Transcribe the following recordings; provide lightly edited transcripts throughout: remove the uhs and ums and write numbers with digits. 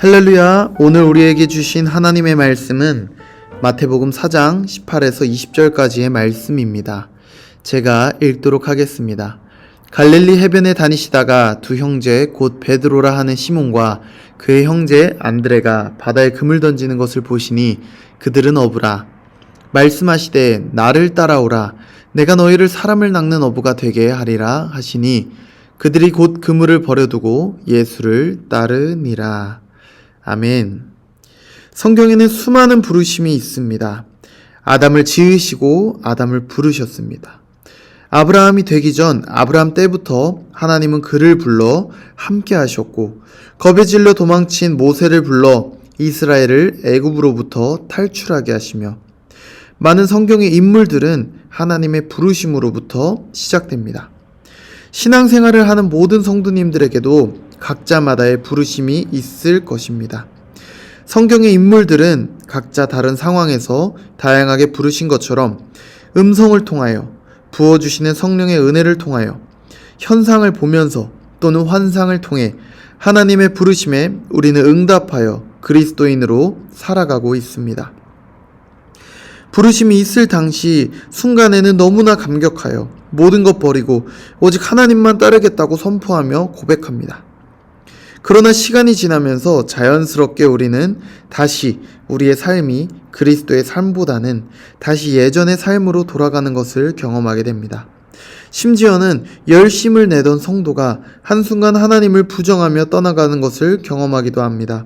할렐루야. 오늘 우리에게 주신 하나님의 말씀은 마태복음 4장 18에서 20절까지의 말씀입니다. 제가 읽도록 하겠습니다. 갈릴리 해변에 다니시다가 두 형제 곧 베드로라 하는 시몬과 그의 형제 안드레가 바다에 금을 던지는 것을 보시니 그들은 어부라. 말씀하시되 나를 따라오라. 내가 너희를 사람을 낚는 어부가 되게 하리라 하시니 그들이 곧 그물을 버려두고 예수를 따르니라. 아멘. 성경에는 수많은 부르심이 있습니다. 아담을 지으시고 아담을 부르셨습니다. 아브라함이 되기 전 아브라함 때부터 하나님은 그를 불러 함께 하셨고, 겁에 질려 도망친 모세를 불러 이스라엘을 애굽으로부터 탈출하게 하시며, 많은 성경의 인물들은 하나님의 부르심으로부터 시작됩니다. 신앙생활을 하는 모든 성도님들에게도 각자마다의 부르심이 있을 것입니다. 성경의 인물들은 각자 다른 상황에서 다양하게 부르신 것처럼 음성을 통하여, 부어주시는 성령의 은혜를 통하여, 현상을 보면서 또는 환상을 통해 하나님의 부르심에 우리는 응답하여 그리스도인으로 살아가고 있습니다. 부르심이 있을 당시 순간에는 너무나 감격하여 모든 것 버리고 오직 하나님만 따르겠다고 선포하며 고백합니다. 그러나 시간이 지나면서 자연스럽게 우리는 다시 우리의 삶이 그리스도의 삶보다는 다시 예전의 삶으로 돌아가는 것을 경험하게 됩니다. 심지어는 열심을 내던 성도가 한순간 하나님을 부정하며 떠나가는 것을 경험하기도 합니다.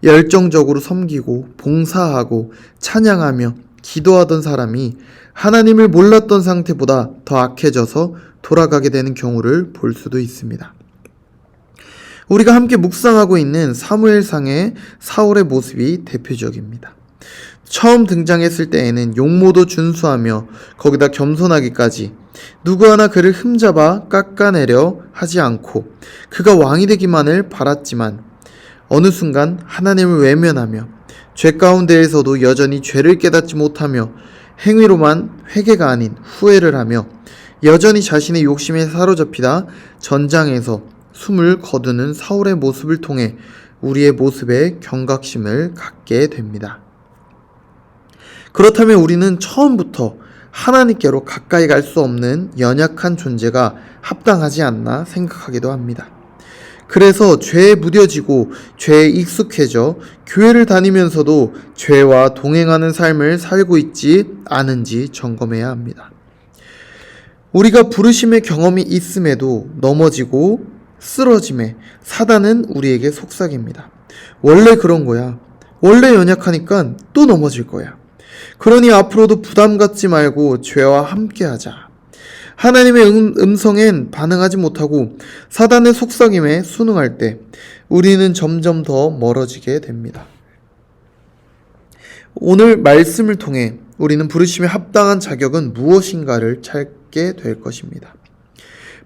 열정적으로 섬기고 봉사하고 찬양하며 기도하던 사람이 하나님을 몰랐던 상태보다 더 악해져서 돌아가게 되는 경우를 볼 수도 있습니다. 우리가 함께 묵상하고 있는 사무엘상의 사울의 모습이 대표적입니다. 처음 등장했을 때에는 용모도 준수하며 거기다 겸손하기까지 누구 하나 그를 흠잡아 깎아내려 하지 않고 그가 왕이 되기만을 바랐지만, 어느 순간 하나님을 외면하며 죄 가운데에서도 여전히 죄를 깨닫지 못하며 행위로만 회개가 아닌 후회를 하며 여전히 자신의 욕심에 사로잡히다 전장에서 숨을 거두는 사울의 모습을 통해 우리의 모습에 경각심을 갖게 됩니다. 그렇다면 우리는 처음부터 하나님께로 가까이 갈 수 없는 연약한 존재가 합당하지 않나 생각하기도 합니다. 그래서 죄에 무뎌지고 죄에 익숙해져 교회를 다니면서도 죄와 동행하는 삶을 살고 있지 않은지 점검해야 합니다. 우리가 부르심의 경험이 있음에도 넘어지고 쓰러짐에 사단은 우리에게 속삭입니다. 원래 그런 거야. 원래 연약하니까 또 넘어질 거야. 그러니 앞으로도 부담 갖지 말고 죄와 함께하자. 하나님의 음성엔 반응하지 못하고 사단의 속삭임에 순응할 때 우리는 점점 더 멀어지게 됩니다. 오늘 말씀을 통해 우리는 부르심에 합당한 자격은 무엇인가를 찾게 될 것입니다.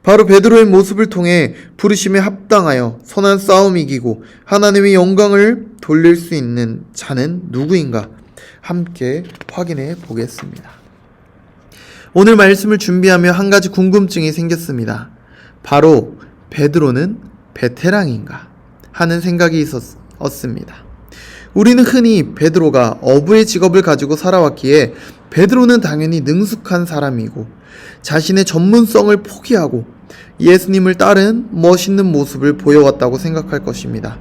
바로 베드로의 모습을 통해 부르심에 합당하여 선한 싸움 이기고 하나님의 영광을 돌릴 수 있는 자는 누구인가 함께 확인해 보겠습니다. 오늘 말씀을 준비하며 한 가지 궁금증이 생겼습니다. 바로 베드로는 베테랑인가 하는 생각이 있었습니다. 우리는 흔히 베드로가 어부의 직업을 가지고 살아왔기에 베드로는 당연히 능숙한 사람이고 자신의 전문성을 포기하고 예수님을 따른 멋있는 모습을 보여왔다고 생각할 것입니다.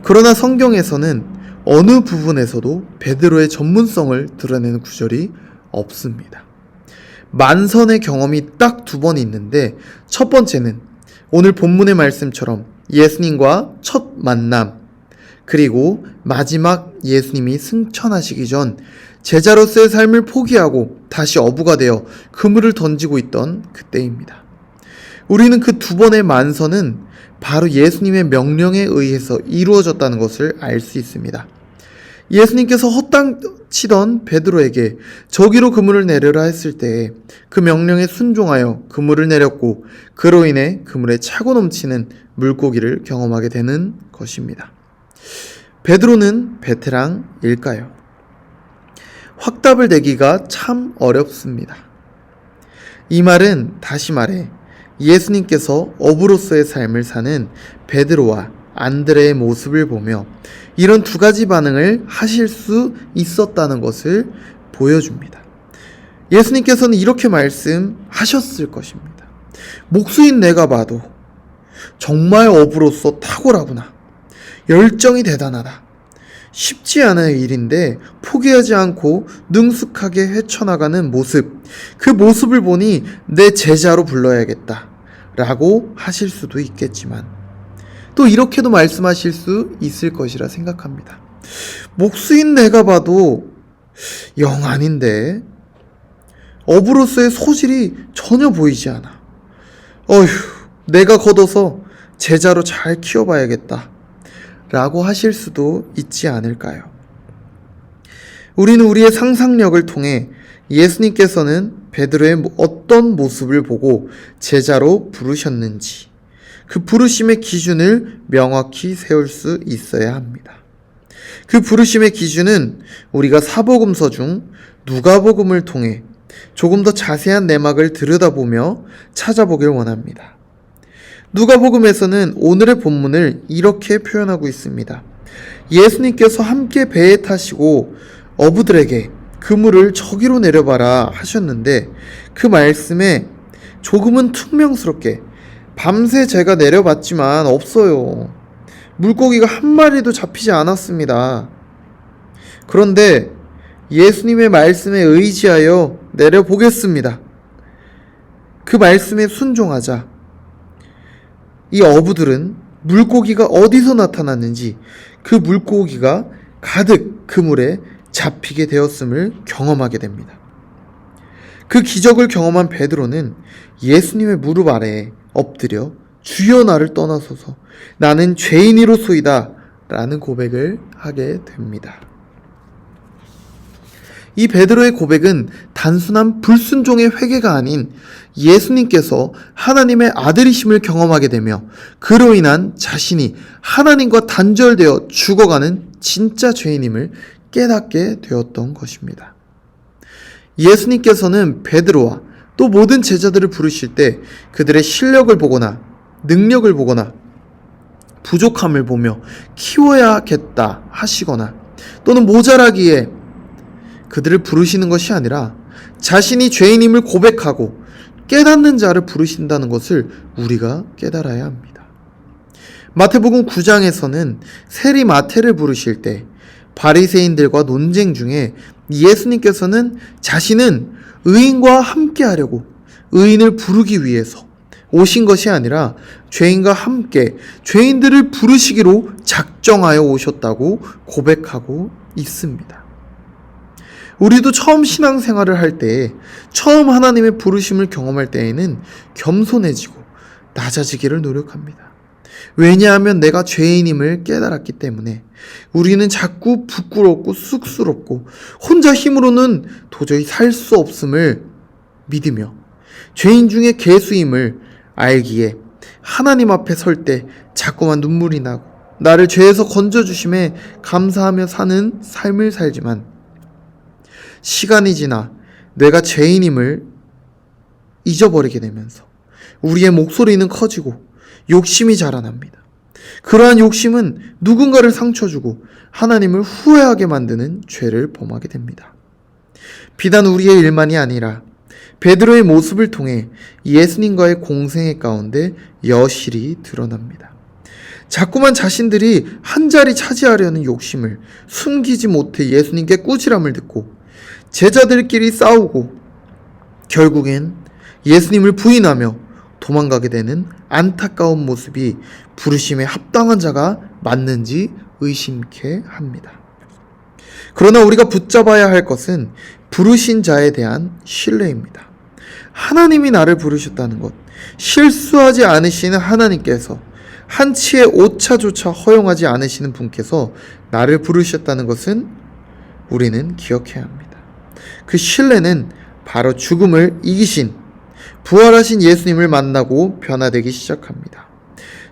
그러나 성경에서는 어느 부분에서도 베드로의 전문성을 드러내는 구절이 없습니다. 만선의 경험이 딱 2번 있는데, 첫 번째는 오늘 본문의 말씀처럼 예수님과 첫 만남, 그리고 마지막 예수님이 승천하시기 전 제자로서의 삶을 포기하고 다시 어부가 되어 그물을 던지고 있던 그때입니다. 우리는 그 2번의 만선은 바로 예수님의 명령에 의해서 이루어졌다는 것을 알 수 있습니다. 예수님께서 헛땅치던 베드로에게 저기로 그물을 내려라 했을 때 그 명령에 순종하여 그물을 내렸고, 그로 인해 그물에 차고 넘치는 물고기를 경험하게 되는 것입니다. 베드로는 베테랑일까요? 확답을 내기가 참 어렵습니다. 이 말은 다시 말해 예수님께서 어부로서의 삶을 사는 베드로와 안드레의 모습을 보며 이런 두 가지 반응을 하실 수 있었다는 것을 보여줍니다. 예수님께서는 이렇게 말씀하셨을 것입니다. 목수인 내가 봐도 정말 어부로서 탁월하구나. 열정이 대단하다. 쉽지 않은 일인데 포기하지 않고 능숙하게 헤쳐나가는 모습, 그 모습을 보니 내 제자로 불러야겠다 라고 하실 수도 있겠지만 또 이렇게도 말씀하실 수 있을 것이라 생각합니다. 목수인 내가 봐도 영 아닌데 어부로서의 소질이 전혀 보이지 않아. 어휴, 내가 걷어서 제자로 잘 키워봐야겠다 라고 하실 수도 있지 않을까요? 우리는 우리의 상상력을 통해 예수님께서는 베드로의 어떤 모습을 보고 제자로 부르셨는지 그 부르심의 기준을 명확히 세울 수 있어야 합니다. 그 부르심의 기준은 우리가 사복음서 중 누가복음을 통해 조금 더 자세한 내막을 들여다보며 찾아보길 원합니다. 누가복음에서는 오늘의 본문을 이렇게 표현하고 있습니다. 예수님께서 함께 배에 타시고 어부들에게 그물을 저기로 내려봐라 하셨는데 그 말씀에 조금은 퉁명스럽게 밤새 제가 내려봤지만 없어요. 물고기가 한 마리도 잡히지 않았습니다. 그런데 예수님의 말씀에 의지하여 내려보겠습니다. 그 말씀에 순종하자 이 어부들은 물고기가 어디서 나타났는지 그 물고기가 가득 그물에 잡히게 되었음을 경험하게 됩니다. 그 기적을 경험한 베드로는 예수님의 무릎 아래에 엎드려 주여 나를 떠나소서 나는 죄인이로소이다 라는 고백을 하게 됩니다. 이 베드로의 고백은 단순한 불순종의 회개가 아닌 예수님께서 하나님의 아들이심을 경험하게 되며 그로 인한 자신이 하나님과 단절되어 죽어가는 진짜 죄인임을 깨닫게 되었던 것입니다. 예수님께서는 베드로와 또 모든 제자들을 부르실 때 그들의 실력을 보거나 능력을 보거나 부족함을 보며 키워야겠다 하시거나 또는 모자라기에 그들을 부르시는 것이 아니라 자신이 죄인임을 고백하고 깨닫는 자를 부르신다는 것을 우리가 깨달아야 합니다. 마태복음 9장에서는 세리 마태를 부르실 때 바리새인들과 논쟁 중에 예수님께서는 자신은 의인과 함께 하려고 의인을 부르기 위해서 오신 것이 아니라 죄인과 함께 죄인들을 부르시기로 작정하여 오셨다고 고백하고 있습니다. 우리도 처음 신앙생활을 할 때, 처음 하나님의 부르심을 경험할 때에는 겸손해지고 낮아지기를 노력합니다. 왜냐하면 내가 죄인임을 깨달았기 때문에 우리는 자꾸 부끄럽고 쑥스럽고 혼자 힘으로는 도저히 살 수 없음을 믿으며 죄인 중에 괴수임을 알기에 하나님 앞에 설 때 자꾸만 눈물이 나고 나를 죄에서 건져주심에 감사하며 사는 삶을 살지만 시간이 지나 내가 죄인임을 잊어버리게 되면서 우리의 목소리는 커지고 욕심이 자라납니다. 그러한 욕심은 누군가를 상처주고 하나님을 후회하게 만드는 죄를 범하게 됩니다. 비단 우리의 일만이 아니라 베드로의 모습을 통해 예수님과의 공생애 가운데 여실히 드러납니다. 자꾸만 자신들이 한 자리 차지하려는 욕심을 숨기지 못해 예수님께 꾸지람을 듣고 제자들끼리 싸우고 결국엔 예수님을 부인하며 도망가게 되는 안타까운 모습이 부르심에 합당한 자가 맞는지 의심케 합니다. 그러나 우리가 붙잡아야 할 것은 부르신 자에 대한 신뢰입니다. 하나님이 나를 부르셨다는 것, 실수하지 않으시는 하나님께서 한치의 오차조차 허용하지 않으시는 분께서 나를 부르셨다는 것은 우리는 기억해야 합니다. 그 신뢰는 바로 죽음을 이기신 부활하신 예수님을 만나고 변화되기 시작합니다.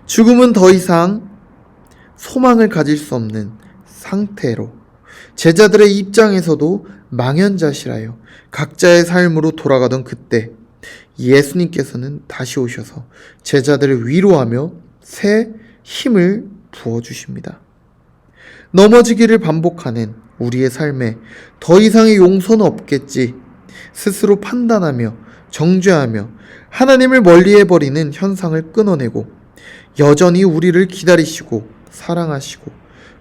죽음은 더 이상 소망을 가질 수 없는 상태로 제자들의 입장에서도 망연자실하여 각자의 삶으로 돌아가던 그때 예수님께서는 다시 오셔서 제자들을 위로하며 새 힘을 부어주십니다. 넘어지기를 반복하는 우리의 삶에 더 이상의 용서는 없겠지 스스로 판단하며 정죄하며 하나님을 멀리해버리는 현상을 끊어내고 여전히 우리를 기다리시고 사랑하시고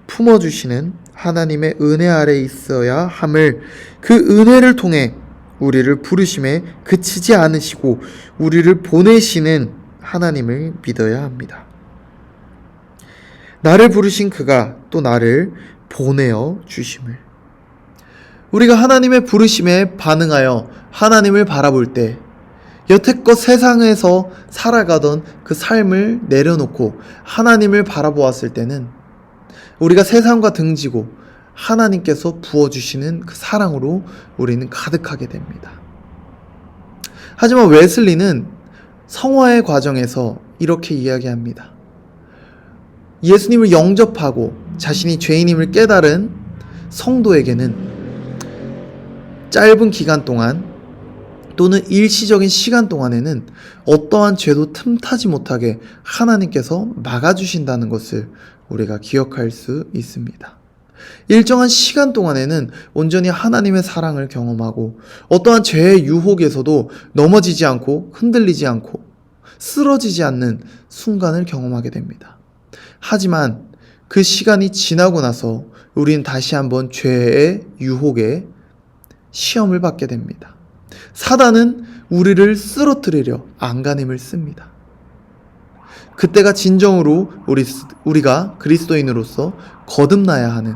품어주시는 하나님의 은혜 아래에 있어야 함을, 그 은혜를 통해 우리를 부르심에 그치지 않으시고 우리를 보내시는 하나님을 믿어야 합니다. 나를 부르신 그가 또 나를 보내어 주심을. 우리가 하나님의 부르심에 반응하여 하나님을 바라볼 때 여태껏 세상에서 살아가던 그 삶을 내려놓고 하나님을 바라보았을 때는 우리가 세상과 등지고 하나님께서 부어주시는 그 사랑으로 우리는 가득하게 됩니다. 하지만 웨슬리는 성화의 과정에서 이렇게 이야기합니다. 예수님을 영접하고 자신이 죄인임을 깨달은 성도에게는 짧은 기간 동안 또는 일시적인 시간 동안에는 어떠한 죄도 틈타지 못하게 하나님께서 막아주신다는 것을 우리가 기억할 수 있습니다. 일정한 시간 동안에는 온전히 하나님의 사랑을 경험하고 어떠한 죄의 유혹에서도 넘어지지 않고 흔들리지 않고 쓰러지지 않는 순간을 경험하게 됩니다. 하지만 그 시간이 지나고 나서 우리는 다시 한번 죄의 유혹에 시험을 받게 됩니다. 사단은 우리를 쓰러뜨리려 안간힘을 씁니다. 그때가 진정으로 우리가 그리스도인으로서 거듭나야 하는,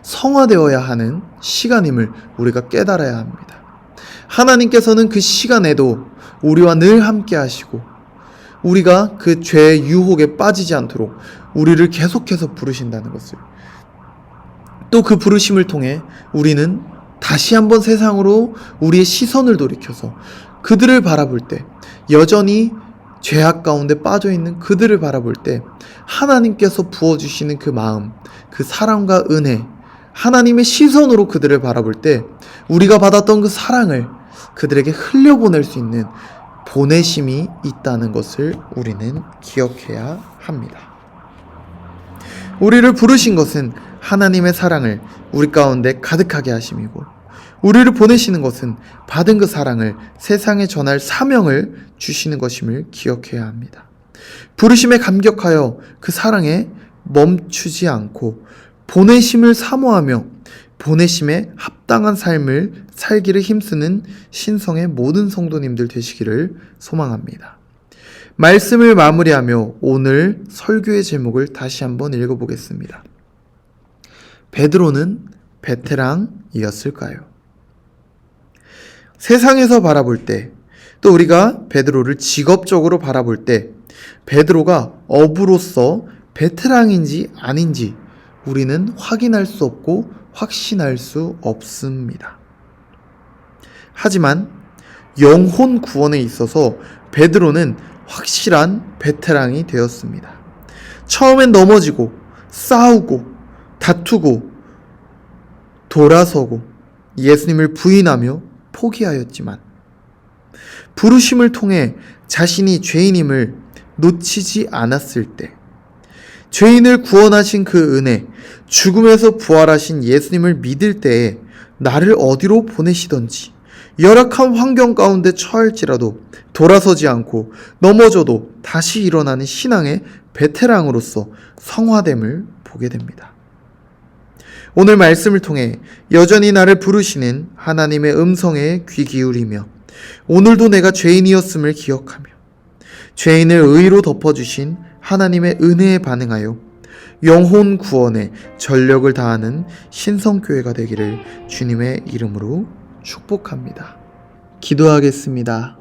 성화되어야 하는 시간임을 우리가 깨달아야 합니다. 하나님께서는 그 시간에도 우리와 늘 함께 하시고 우리가 그 죄의 유혹에 빠지지 않도록 우리를 계속해서 부르신다는 것을, 또 그 부르심을 통해 우리는 다시 한번 세상으로 우리의 시선을 돌이켜서 그들을 바라볼 때, 여전히 죄악 가운데 빠져있는 그들을 바라볼 때 하나님께서 부어주시는 그 마음, 그 사랑과 은혜, 하나님의 시선으로 그들을 바라볼 때 우리가 받았던 그 사랑을 그들에게 흘려보낼 수 있는 보내심이 있다는 것을 우리는 기억해야 합니다. 우리를 부르신 것은 하나님의 사랑을 우리 가운데 가득하게 하심이고, 우리를 보내시는 것은 받은 그 사랑을 세상에 전할 사명을 주시는 것임을 기억해야 합니다. 부르심에 감격하여 그 사랑에 멈추지 않고 보내심을 사모하며 보내심에 합당한 삶을 살기를 힘쓰는 신성의 모든 성도님들 되시기를 소망합니다. 말씀을 마무리하며 오늘 설교의 제목을 다시 한번 읽어보겠습니다. 베드로는 베테랑이었을까요? 세상에서 바라볼 때, 또 우리가 베드로를 직업적으로 바라볼 때 베드로가 어부로서 베테랑인지 아닌지 우리는 확인할 수 없고 확신할 수 없습니다. 하지만 영혼 구원에 있어서 베드로는 확실한 베테랑이 되었습니다. 처음엔 넘어지고 싸우고 다투고 돌아서고 예수님을 부인하며 포기하였지만 부르심을 통해 자신이 죄인임을 놓치지 않았을 때, 죄인을 구원하신 그 은혜, 죽음에서 부활하신 예수님을 믿을 때에 나를 어디로 보내시던지 열악한 환경 가운데 처할지라도 돌아서지 않고 넘어져도 다시 일어나는 신앙의 베테랑으로서 성화됨을 보게 됩니다. 오늘 말씀을 통해 여전히 나를 부르시는 하나님의 음성에 귀 기울이며 오늘도 내가 죄인이었음을 기억하며 죄인을 의로 덮어주신 하나님의 은혜에 반응하여 영혼 구원에 전력을 다하는 신성교회가 되기를 주님의 이름으로 축복합니다. 기도하겠습니다.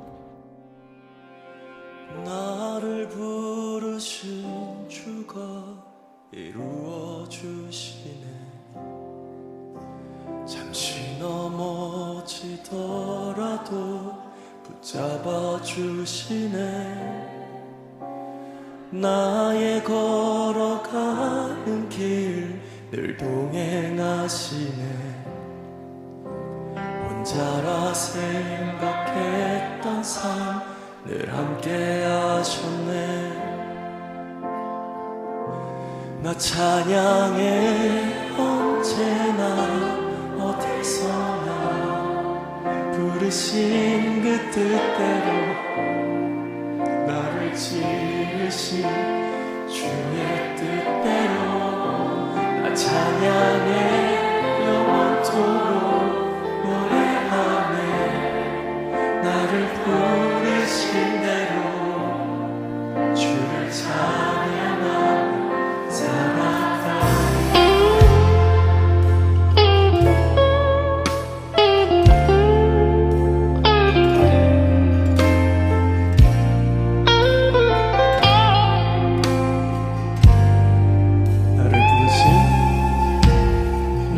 나를 부르신 주가 이루어 주시네. 잠시 넘어지더라도 붙잡아 주시네. 나의 걸어가는 길 늘 동행하시네. 혼자라 생각했던 삶 늘 함께 하셨네. 나 찬양해 언제나 어디서나 부르신 그 뜻대로 나를 지으신 주의 뜻대로 나 찬양해 영원토록 노래하네 나를 부르신 대로 주를 찬양하며 살아가네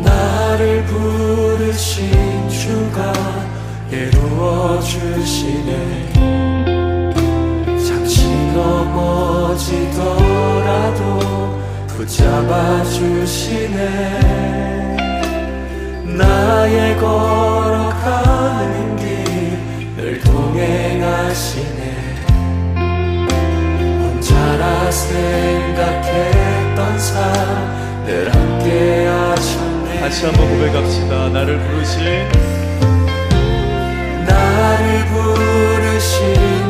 나를 부르신 주가 이루어 주시네 잠시 넘어지더라도 붙잡아 주시네 나의 걸어가는 길 늘 동행하시네 혼자라 생각했던 삶 늘 함께 하셨네 다시 한번 고백합시다. 나를 부르신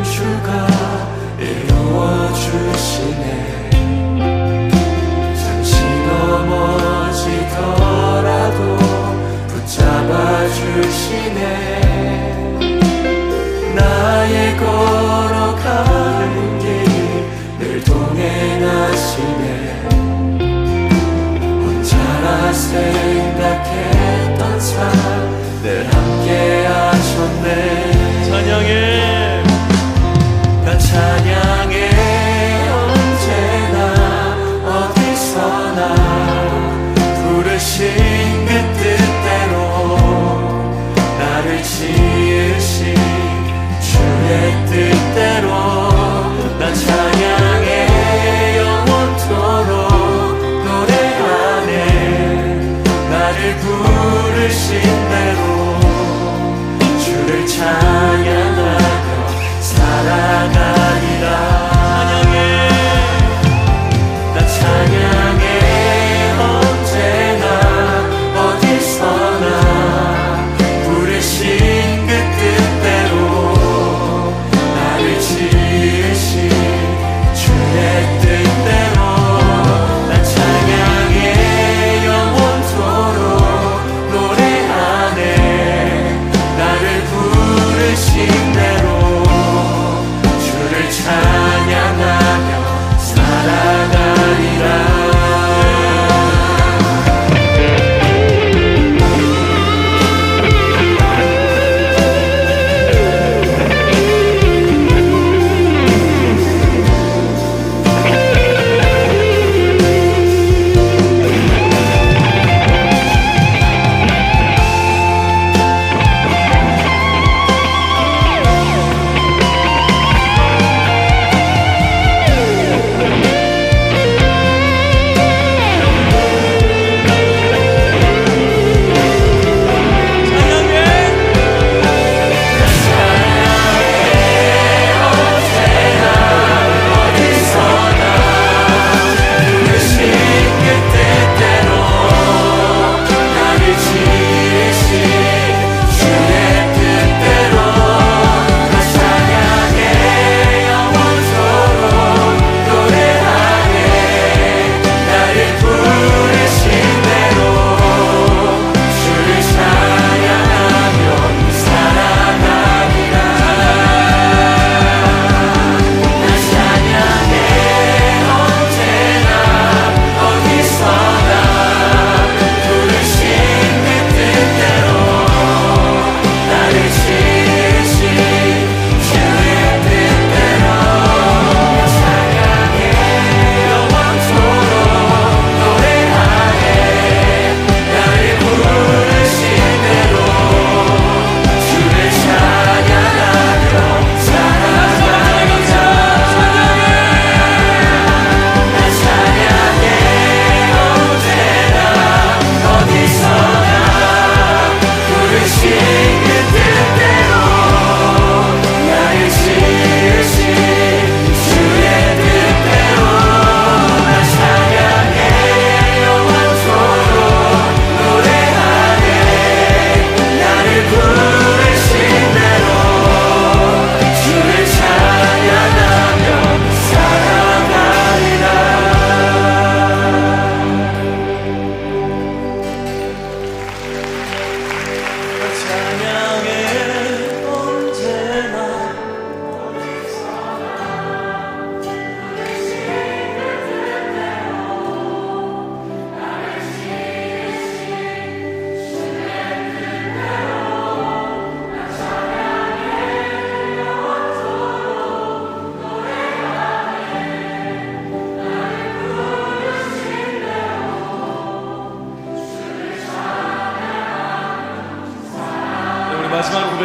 주가 이루어 주시네 잠시 넘어지더라도 붙잡아 주시네 나의 걸어가는 길 늘 동행하시네 혼자라 생각했던 삶 늘 함께 하셨네 찬양해 나 찬양해 언제나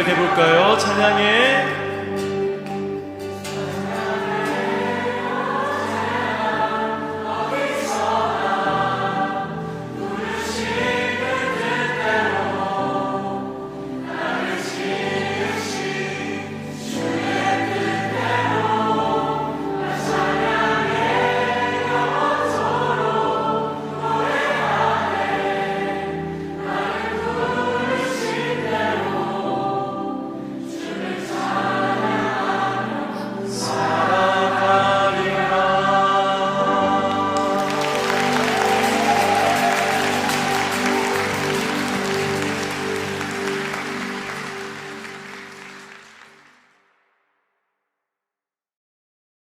고백해 볼까요? 찬양해